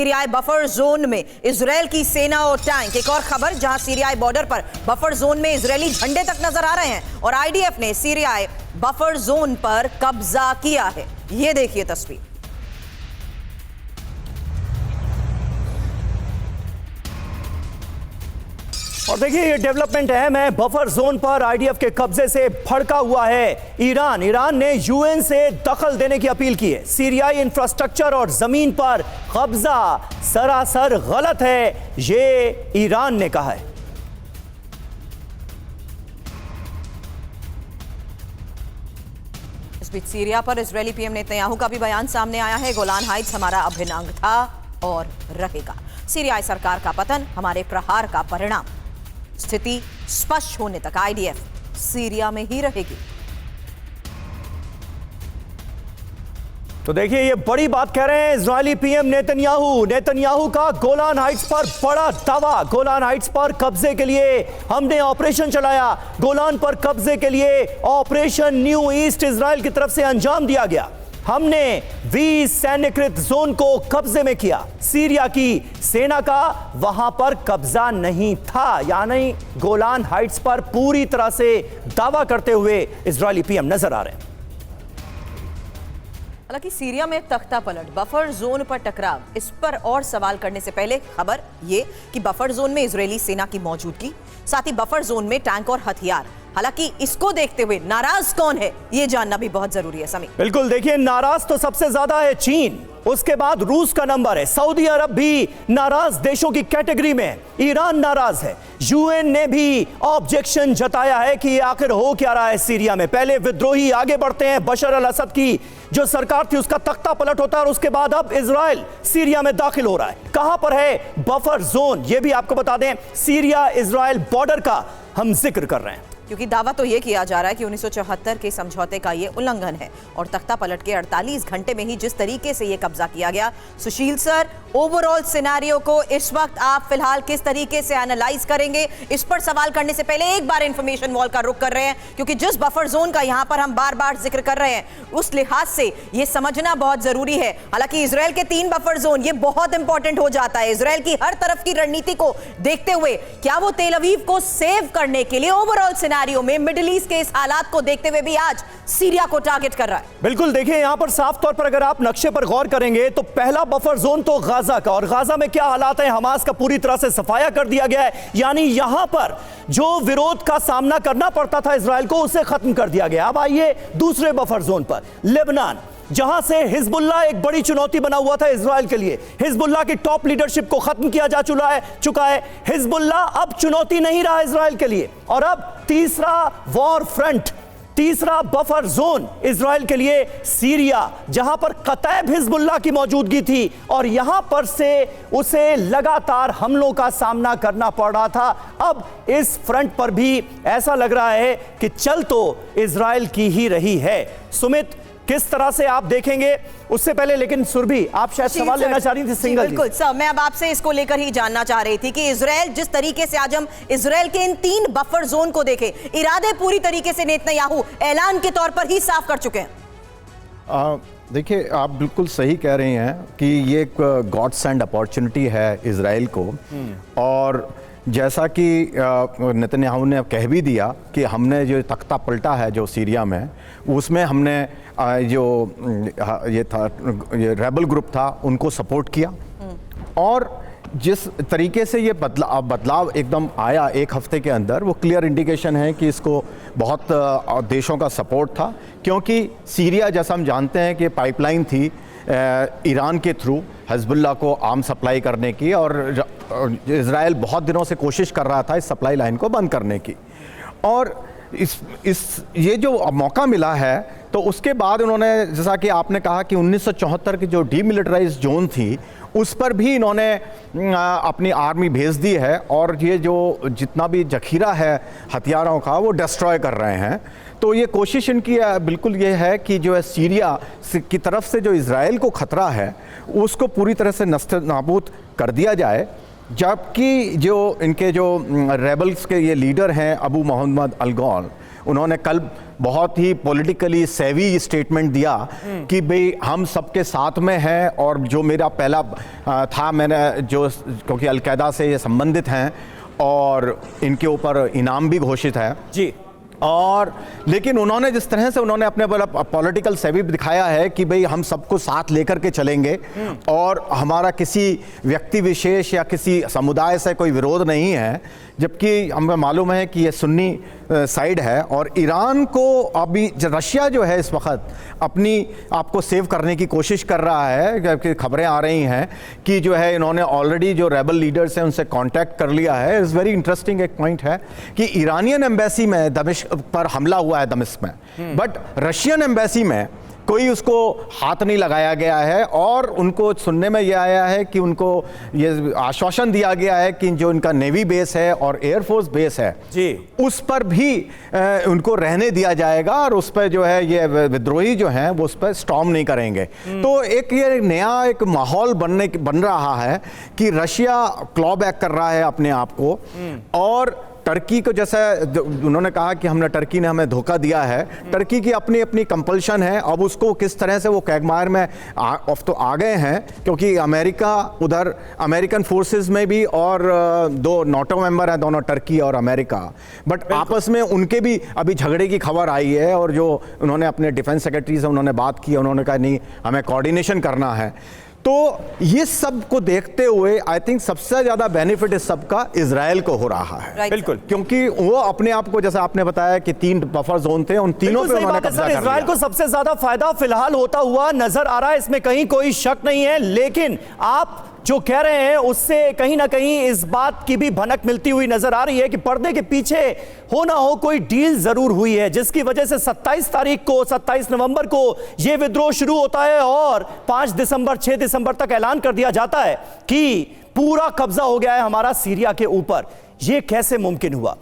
सीरियाई buffer zone में Israel की सेना और टैंक। एक और खबर जहां सीरियाई बॉर्डर पर बफर जोन में इजरायली झंडे तक नजर आ रहे हैं और आईडीएफ ने सीरियाई बफर जोन पर कब्जा किया है। ये देखिए तस्वीर। और देखिए ये डेवलपमेंट अहम है। बफर जोन पर आईडीएफ के कब्जे से भड़का हुआ है ईरान ने यूएन से दखल देने की अपील की है। सीरियाई इंफ्रास्ट्रक्चर और जमीन पर कब्जा सरासर गलत है, ये ईरान ने कहा है। इस बीच सीरिया पर इजरायली पीएम नेतन्याहू का भी बयान सामने आया है। गोलान हाइट्स हमारा अभिन्न अंग था और रहेगा। सीरियाई सरकार का पतन हमारे प्रहार का परिणाम। स्थिति स्पष्ट होने तक आईडीएफ सीरिया में ही रहेगी। तो देखिए ये बड़ी बात कह रहे हैं इजरायली पीएम नेतन्याहू का गोलान हाइट्स पर बड़ा दावा। गोलान हाइट्स पर कब्जे के लिए हमने ऑपरेशन चलाया। गोलान पर कब्जे के लिए ऑपरेशन न्यू ईस्ट इजराइल की तरफ से अंजाम दिया गया। हमने 20 सैन्यकृत जोन को कब्जे में किया। सीरिया की सेना का वहां पर कब्जा नहीं था, यानी गोलान हाइट्स पर पूरी तरह से दावा करते हुए इजरायली पीएम नजर आ रहे हैं। हालांकि सीरिया में तख्ता पलट, बफर जोन पर टकराव, इस पर और सवाल करने से पहले खबर ये कि बफर जोन में इजरायली सेना की मौजूदगी, साथ ही बफर जोन में टैंक और हथियार। हालांकि इसको देखते हुए नाराज कौन है ये जानना भी बहुत जरूरी है। समीर, बिल्कुल, देखिए नाराज तो सबसे ज्यादा है चीन, उसके बाद रूस का नंबर है, सऊदी अरब भी नाराज देशों की कैटेगरी में, ईरान नाराज है। यूएन ने भी ऑब्जेक्शन जताया है कि आखिर हो क्या रहा है सीरिया में। पहले विद्रोही आगे बढ़ते हैं, बशर अल असद की जो सरकार थी उसका तख्ता पलट होता है और उसके बाद अब इजराइल सीरिया में दाखिल हो रहा है। कहां पर है बफर जोन, ये भी आपको बता दें। सीरिया इजराइल बॉर्डर का हम जिक्र कर रहे हैं, क्योंकि दावा तो यह किया जा रहा है कि 1974 के समझौते का यह उल्लंघन है और तख्ता पलट के 48 घंटे में ही जिस तरीके से यह कब्जा किया गया। सुशील सर, ओवरऑल सिनेरियो को इस वक्त आप फिलहाल किस तरीके से एनालाइज करेंगे? इस पर सवाल करने से पहले एक बार इंफॉर्मेशन वॉल का रुख कर रहे हैं, क्योंकि जिस बफर जोन का यहां पर हम बार बार जिक्र कर रहे हैं उस लिहाज से यह समझना बहुत जरूरी है। हालांकि इसराइल के 3 बफर जोन, ये बहुत इंपॉर्टेंट हो जाता है इसराइल की हर तरफ की रणनीति को देखते हुए। क्या वो तेल अवीव को सेव करने के लिए ओवरऑल सिनेरियो में मिडिल ईस्ट के इस हालात को देखते हुए भी आज सीरिया को टारगेट कर रहा है? बिल्कुल, देखिए यहां पर साफ तौर पर अगर आप नक्शे पर गौर करेंगे तो पहला बफर जोन तो गाजा का, और गाजा में क्या हालात है, हमास का पूरी तरह से सफाया कर दिया गया है। यानी यहां पर जो विरोध का सामना करना पड़ता था इजराइल को, उसे खत्म कर दिया गया। अब आइए दूसरे बफर जोन पर, लेबनान, जहां से हिजबुल्लाह एक बड़ी चुनौती बना हुआ था इजराइल के लिए। हिजबुल्लाह की टॉप लीडरशिप को खत्म किया जा चुका है। हिजबुल्लाह अब चुनौती नहीं रहा इजराइल के लिए। और अब तीसरा वॉर फ्रंट, तीसरा बफर जोन इजराइल के लिए सीरिया, जहां पर कतैब हिजबुल्लाह की मौजूदगी थी और यहां पर से उसे लगातार हमलों का सामना करना पड़ रहा था। अब इस फ्रंट पर भी ऐसा लग रहा है कि चल तो इजराइल की ही रही है। सुमित, किस तरह से आप देखेंगे? उससे पहले लेकिन सुरभि, आप शायद सवाल लेना चाह रही थी सिंगल। बिल्कुल सर, मैं अब आपसे इसको लेकर ही जानना चाह रही थी कि इजराइल जिस तरीके से आज हम इजराइल के इन 3 बफर जोन को देखें, इरादे पूरी तरीके से नेतन्याहू ऐलान के तौर पर ही साफ कर चुके हैं। देखिए, आप बिल्कुल सही कह रहे हैं कि ये एक गॉड सेंड अपॉर्चुनिटी है इजराइल को। और जैसा कि नेतन्याहू ने कह भी दिया कि हमने जो तख्ता पलटा है जो सीरिया में, उसमें हमने जो ये रेबल ग्रुप था उनको सपोर्ट किया। और जिस तरीके से ये बदलाव एकदम आया एक हफ्ते के अंदर, वो क्लियर इंडिकेशन है कि इसको बहुत देशों का सपोर्ट था। क्योंकि सीरिया, जैसा हम जानते हैं कि पाइपलाइन थी ईरान के थ्रू हिजबुल्लाह को आर्म सप्लाई करने की, और इजराइल बहुत दिनों से कोशिश कर रहा था इस सप्लाई लाइन को बंद करने की। और ये जो मौका मिला है, तो उसके बाद उन्होंने, जैसा कि आपने कहा कि 1974 की जो डीमिलिटराइज्ड जोन थी उस पर भी इन्होंने अपनी आर्मी भेज दी है, और ये जो जितना भी जखीरा है हथियारों का वो डिस्ट्रॉय कर रहे हैं। तो ये कोशिश इनकी बिल्कुल ये है कि जो है सीरिया की तरफ से जो इजराइल को खतरा है उसको पूरी तरह से नष्ट नाबूद कर दिया जाए। जबकि जो इनके जो रेबल्स के ये लीडर हैं अबू मोहम्मद अल-गौल, उन्होंने कल बहुत ही पॉलिटिकली सेवी स्टेटमेंट दिया कि भाई हम सबके साथ में हैं, और जो मेरा पहला था, मैंने जो, क्योंकि अलकायदा से ये संबंधित हैं और इनके ऊपर इनाम भी घोषित है जी, और लेकिन उन्होंने जिस तरह से उन्होंने अपने पॉलिटिकल सेवी दिखाया है कि भाई हम सबको साथ लेकर के चलेंगे और हमारा किसी व्यक्ति विशेष या किसी समुदाय से कोई विरोध नहीं है, जबकि हमें मालूम है कि ये सुन्नी साइड है, और ईरान को अभी रशिया जो है इस वक्त अपनी आपको सेव करने की कोशिश कर रहा है, क्योंकि खबरें आ रही हैं कि जो है इन्होंने ऑलरेडी जो रेबल लीडर्स हैं उनसे कांटेक्ट कर लिया है। इट्स वेरी इंटरेस्टिंग एक पॉइंट है कि ईरानियन एम्बेसी में दमिश्क पर हमला हुआ है, दमिश्क में, बट रशियन एम्बेसी में कोई उसको हाथ नहीं लगाया गया है, और उनको सुनने में यह आया है कि उनको ये आश्वासन दिया गया है कि जो इनका नेवी बेस है और एयरफोर्स बेस है जी, उस पर भी उनको रहने दिया जाएगा, और उस पर जो है ये विद्रोही जो हैं वो उस पर स्टॉर्म नहीं करेंगे। तो एक ये नया एक माहौल बन रहा है कि रशिया क्लॉ बैक कर रहा है अपने आप को, और टर्की को, जैसा उन्होंने कहा कि हमने टर्की ने हमें धोखा दिया है, टर्की की अपनी अपनी कंपल्शन है। अब उसको किस तरह से वो कैगमायर में तो आ गए हैं, क्योंकि अमेरिका उधर अमेरिकन फोर्सेस में भी, और दो नाटो मेंबर हैं दोनों, टर्की और अमेरिका, बट आपस में उनके भी अभी झगड़े की खबर आई है, और जो उन्होंने अपने डिफेंस सेक्रेटरी से उन्होंने बात की, उन्होंने कहा नहीं हमें कोऑर्डिनेशन करना है। तो ये सब को देखते हुए आई थिंक सबसे ज्यादा बेनिफिट इस सब का इजराइल को हो रहा है। बिल्कुल, क्योंकि वो अपने आप को, जैसा आपने बताया कि 3 बफर जोन थे, उन तीनों पे उन्होंने कब्जा कर लिया। इजराइल को सबसे ज्यादा फायदा फिलहाल होता हुआ नजर आ रहा है, इसमें कहीं कोई शक नहीं है, लेकिन आप जो कह रहे हैं उससे कहीं ना कहीं इस बात की भी भनक मिलती हुई नजर आ रही है कि पर्दे के पीछे हो ना हो कोई डील जरूर हुई है, जिसकी वजह से 27 नवंबर को यह विद्रोह शुरू होता है और 6 दिसंबर तक ऐलान कर दिया जाता है कि पूरा कब्जा हो गया है हमारा सीरिया के ऊपर। यह कैसे मुमकिन हुआ?